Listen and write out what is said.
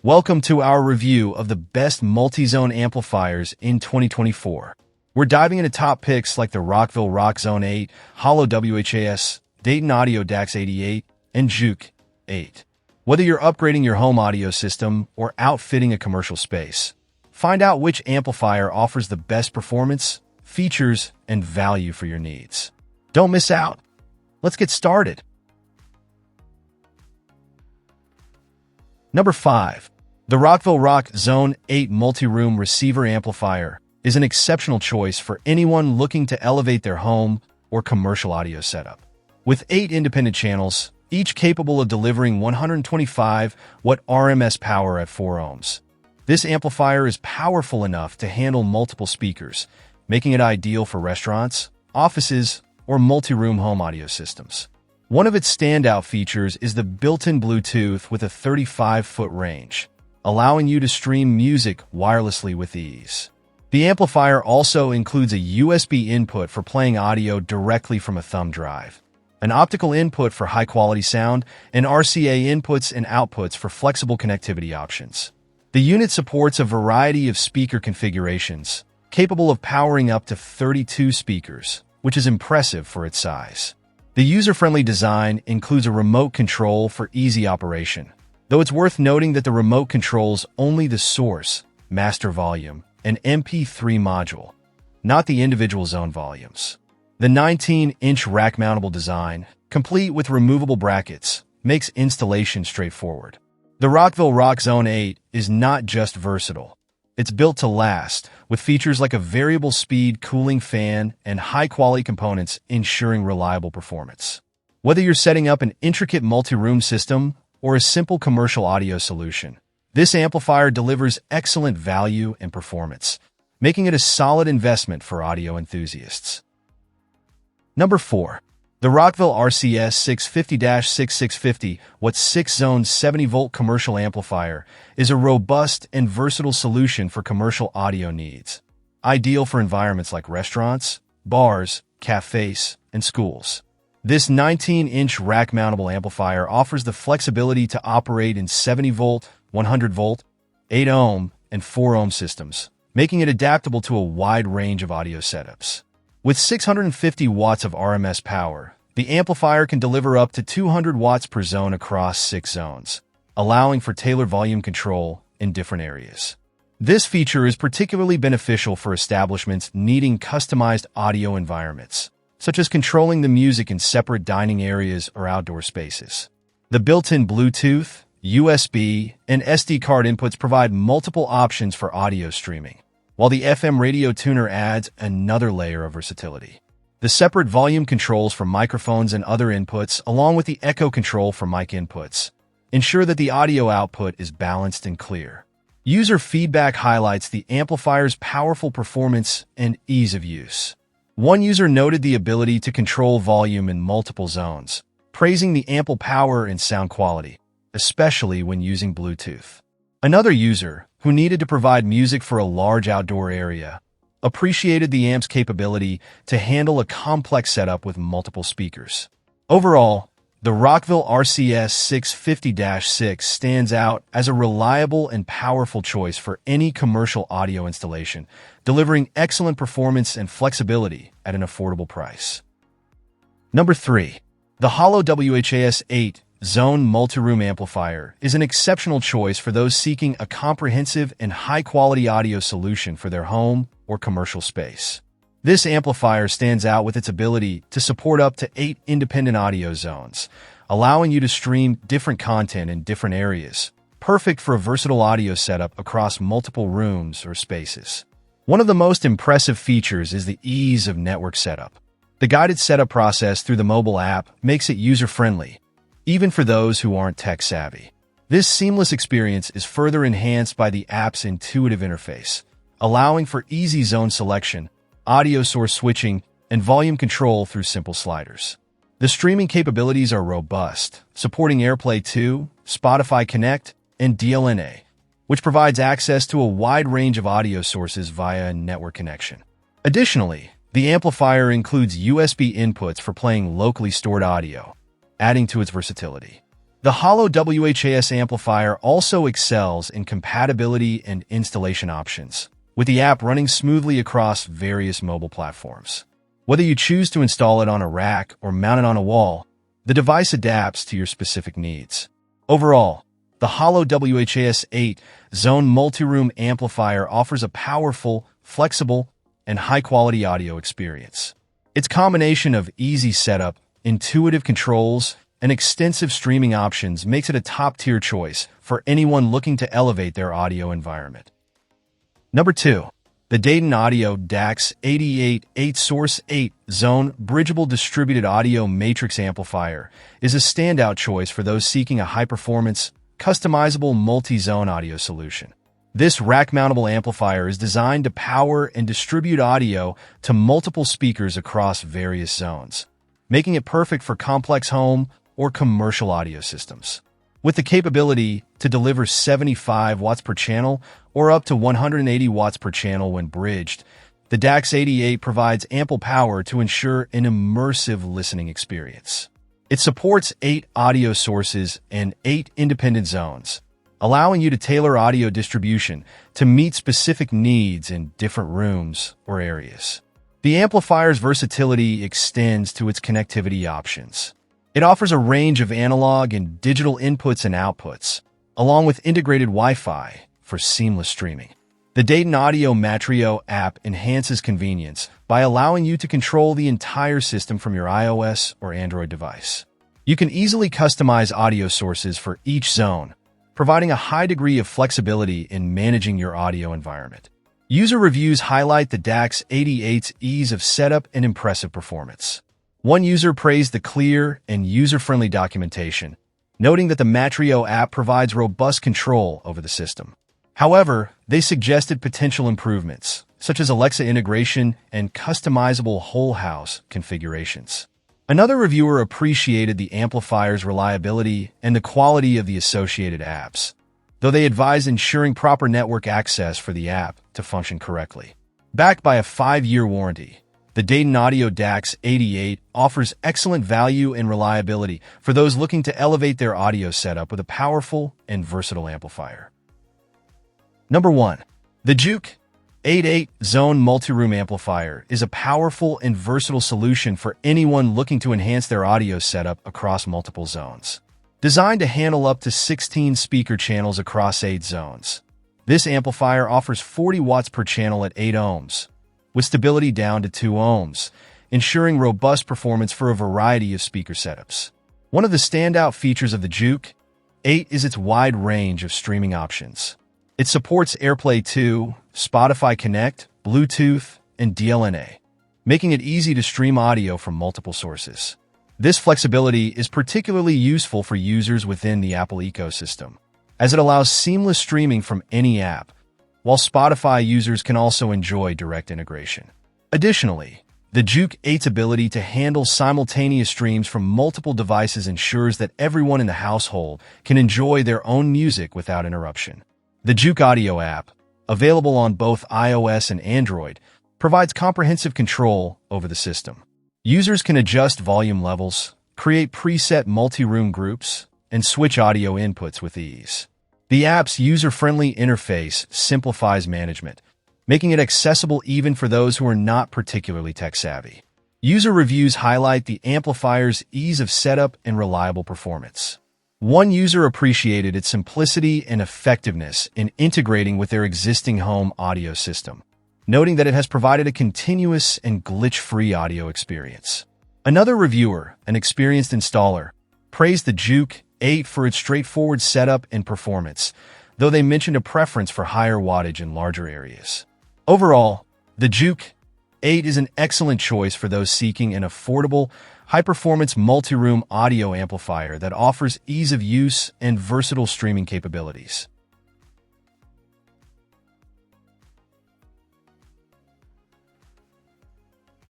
Welcome to our review of the best multi-zone amplifiers in 2024. We're diving into top picks like the Rockville Rock Zone 8, HOLO-WHAS, Dayton Audio DAX88, and Juke 8. Whether you're upgrading your home audio system or outfitting a commercial space, find out which amplifier offers the best performance, features, and value for your needs. Don't miss out. Let's get started. Number 5. The Rockville Rock Zone 8 Multi-Room Receiver Amplifier is an exceptional choice for anyone looking to elevate their home or commercial audio setup. With 8 independent channels, each capable of delivering 125-watt RMS power at 4 ohms. This amplifier is powerful enough to handle multiple speakers, making it ideal for restaurants, offices, or multi-room home audio systems. One of its standout features is the built-in Bluetooth with a 35-foot range, allowing you to stream music wirelessly with ease. The amplifier also includes a USB input for playing audio directly from a thumb drive, an optical input for high-quality sound, and RCA inputs and outputs for flexible connectivity options. The unit supports a variety of speaker configurations, capable of powering up to 32 speakers, which is impressive for its size. The user-friendly design includes a remote control for easy operation, though it's worth noting that the remote controls only the source, master volume, and MP3 module, not the individual zone volumes. The 19-inch rack-mountable design, complete with removable brackets, makes installation straightforward. The Rockville Rock Zone 8 is not just versatile. It's built to last, with features like a variable speed cooling fan and high-quality components ensuring reliable performance. Whether you're setting up an intricate multi-room system or a simple commercial audio solution, this amplifier delivers excellent value and performance, making it a solid investment for audio enthusiasts. Number 4. The Rockville RCS 650-6650-watt 6-zone 70-volt commercial amplifier is a robust and versatile solution for commercial audio needs, ideal for environments like restaurants, bars, cafes, and schools. This 19-inch rack-mountable amplifier offers the flexibility to operate in 70-volt, 100-volt, 8-ohm, and 4-ohm systems, making it adaptable to a wide range of audio setups. With 650 watts of RMS power, the amplifier can deliver up to 200 watts per zone across 6 zones, allowing for tailored volume control in different areas. This feature is particularly beneficial for establishments needing customized audio environments, such as controlling the music in separate dining areas or outdoor spaces. The built-in Bluetooth, USB, and SD card inputs provide multiple options for audio streaming, while the FM radio tuner adds another layer of versatility. The separate volume controls for microphones and other inputs, along with the echo control for mic inputs, ensure that the audio output is balanced and clear. User feedback highlights the amplifier's powerful performance and ease of use. One user noted the ability to control volume in multiple zones, praising the ample power and sound quality, especially when using Bluetooth. Another user, who needed to provide music for a large outdoor area, appreciated the amp's capability to handle a complex setup with multiple speakers. Overall, the Rockville RCS 650-6 stands out as a reliable and powerful choice for any commercial audio installation, delivering excellent performance and flexibility at an affordable price. Number 3. The HOLO-WHAS 8 Zone Multi-Room Amplifier is an exceptional choice for those seeking a comprehensive and high-quality audio solution for their home or commercial space. This amplifier stands out with its ability to support up to 8 independent audio zones, allowing you to stream different content in different areas, perfect for a versatile audio setup across multiple rooms or spaces. One of the most impressive features is the ease of network setup. The guided setup process through the mobile app makes it user-friendly, even for those who aren't tech-savvy. This seamless experience is further enhanced by the app's intuitive interface, allowing for easy zone selection, audio source switching, and volume control through simple sliders. The streaming capabilities are robust, supporting AirPlay 2, Spotify Connect, and DLNA, which provides access to a wide range of audio sources via a network connection. Additionally, the amplifier includes USB inputs for playing locally stored audio, adding to its versatility. The HOLO-WHAS amplifier also excels in compatibility and installation options, with the app running smoothly across various mobile platforms. Whether you choose to install it on a rack or mount it on a wall, the device adapts to your specific needs. Overall, the HOLO-WHAS 8-zone multi-room amplifier offers a powerful, flexible, and high-quality audio experience. Its combination of easy setup, intuitive controls, and extensive streaming options makes it a top-tier choice for anyone looking to elevate their audio environment. Number 2. The Dayton Audio DAX88 8-source 8-zone Bridgeable Distributed Audio Matrix Amplifier is a standout choice for those seeking a high-performance, customizable multi-zone audio solution. This rack-mountable amplifier is designed to power and distribute audio to multiple speakers across various zones, making it perfect for complex home or commercial audio systems. With the capability to deliver 75 watts per channel or up to 180 watts per channel when bridged, the DAX88 provides ample power to ensure an immersive listening experience. It supports 8 audio sources and 8 independent zones, allowing you to tailor audio distribution to meet specific needs in different rooms or areas. The amplifier's versatility extends to its connectivity options. It offers a range of analog and digital inputs and outputs, along with integrated Wi-Fi for seamless streaming. The Dayton Audio Matrio app enhances convenience by allowing you to control the entire system from your iOS or Android device. You can easily customize audio sources for each zone, providing a high degree of flexibility in managing your audio environment. User reviews highlight the DAX88's ease of setup and impressive performance. One user praised the clear and user-friendly documentation, noting that the Matrio app provides robust control over the system. However, they suggested potential improvements, such as Alexa integration and customizable whole house configurations. Another reviewer appreciated the amplifier's reliability and the quality of the associated apps, though they advised ensuring proper network access for the app to function correctly. Backed by a 5-year warranty, the Dayton Audio DAX88 offers excellent value and reliability for those looking to elevate their audio setup with a powerful and versatile amplifier. Number 1. The Juke 8-zone multi-room amplifier is a powerful and versatile solution for anyone looking to enhance their audio setup across multiple zones. Designed to handle up to 16 speaker channels across 8 zones, this amplifier offers 40 watts per channel at 8 ohms, with stability down to 2 ohms, ensuring robust performance for a variety of speaker setups. One of the standout features of the Juke 8 is its wide range of streaming options. It supports AirPlay 2, Spotify Connect, Bluetooth, and DLNA, making it easy to stream audio from multiple sources. This flexibility is particularly useful for users within the Apple ecosystem, as it allows seamless streaming from any app, while Spotify users can also enjoy direct integration. Additionally, the Juke 8's ability to handle simultaneous streams from multiple devices ensures that everyone in the household can enjoy their own music without interruption. The Juke Audio app, available on both iOS and Android, provides comprehensive control over the system. Users can adjust volume levels, create preset multi-room groups, and switch audio inputs with ease. The app's user-friendly interface simplifies management, making it accessible even for those who are not particularly tech-savvy. User reviews highlight the amplifier's ease of setup and reliable performance. One user appreciated its simplicity and effectiveness in integrating with their existing home audio system, noting that it has provided a continuous and glitch-free audio experience. Another reviewer, an experienced installer, praised the Juke 8 for its straightforward setup and performance, though they mentioned a preference for higher wattage in larger areas. Overall, the Juke 8 is an excellent choice for those seeking an affordable, high-performance multi-room audio amplifier that offers ease of use and versatile streaming capabilities.